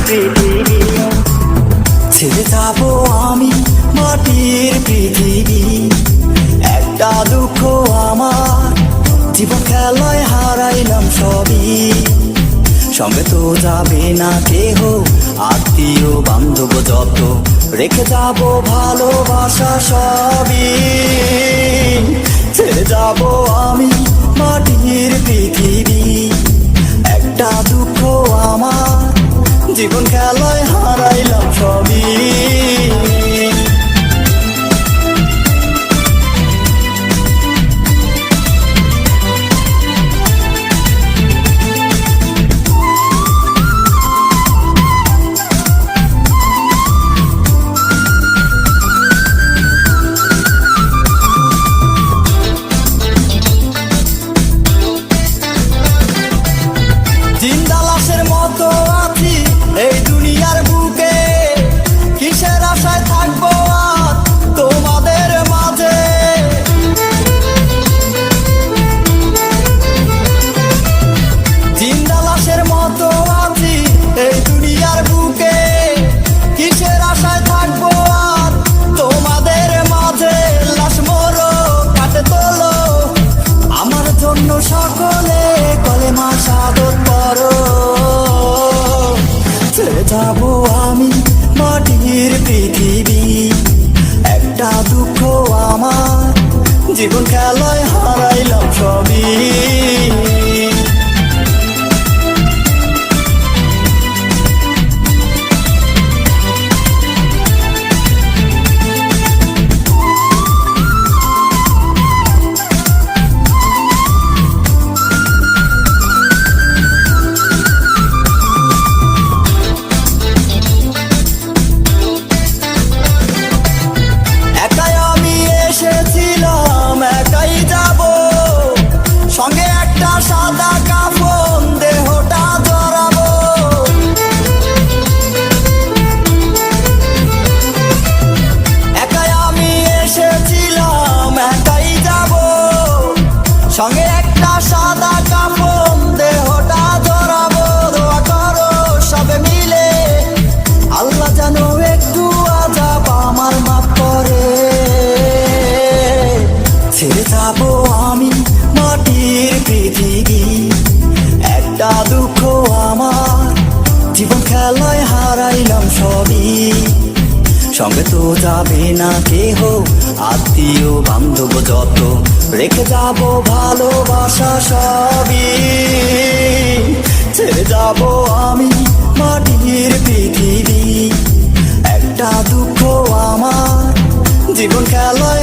পৃথিবী, ছেড়ে যাবো আমি মাটির পৃথিবী। একটা দুঃখ আমার, জীবন খেলায় হারাইলাম সবই। সঙ্গে তো যাবে না কেহ, আত্মীয় বান্ধব যত, রেখে যাবো ভালোবাসা সবই। ছেড়ে যাবো আমি মাটির পৃথিবী। একটা দুঃখ আমার, জীবন খেলায় হারাইলাম সবই। জিন্দা লাশের মতো আছি এই দুনিয়ার বুকে, কিসের আশায় থাকবো আর তোমাদের মাঝে। জিন্দা লাশের মতো আছি এই দুনিয়ার বুকে, কিসের আশায় থাকবো আর তোমাদের মাঝে। লাশ মরো কাটে তোলো আমার জন্য সকলে, কলেমা শাহাদাত পড়ো। ছেড়ে যাবো আমি মাটির পৃথিবী। একটা দুঃখ আমার, জীবন খেলায় হারাইলাম সবই। সঙ্গে একটা সাদা কাফন, দেহটা জড়াবো। একাই আমি এসেছিলাম, একাই যাব। সঙ্গে একটা সাদা কাফন, দেহটা জড়াবো। দোয়া করো সবে মিলে, আল্লাহ যেন একটু আযাব আমার মাফ করে। ছেড়ে যাবো আমি মাটির পৃথিবী। একটা দুঃখ আমার, জীবন খেলায় হারাইলাম সবই। সঙ্গে তো যাবে না কেহ, আত্মীয় বান্ধব যত, রেখে যাবো ভালোবাসা সবই। ছেড়ে যাবো আমি মাটির পৃথিবী। একটা দুঃখ আমার, জীবন খেলায়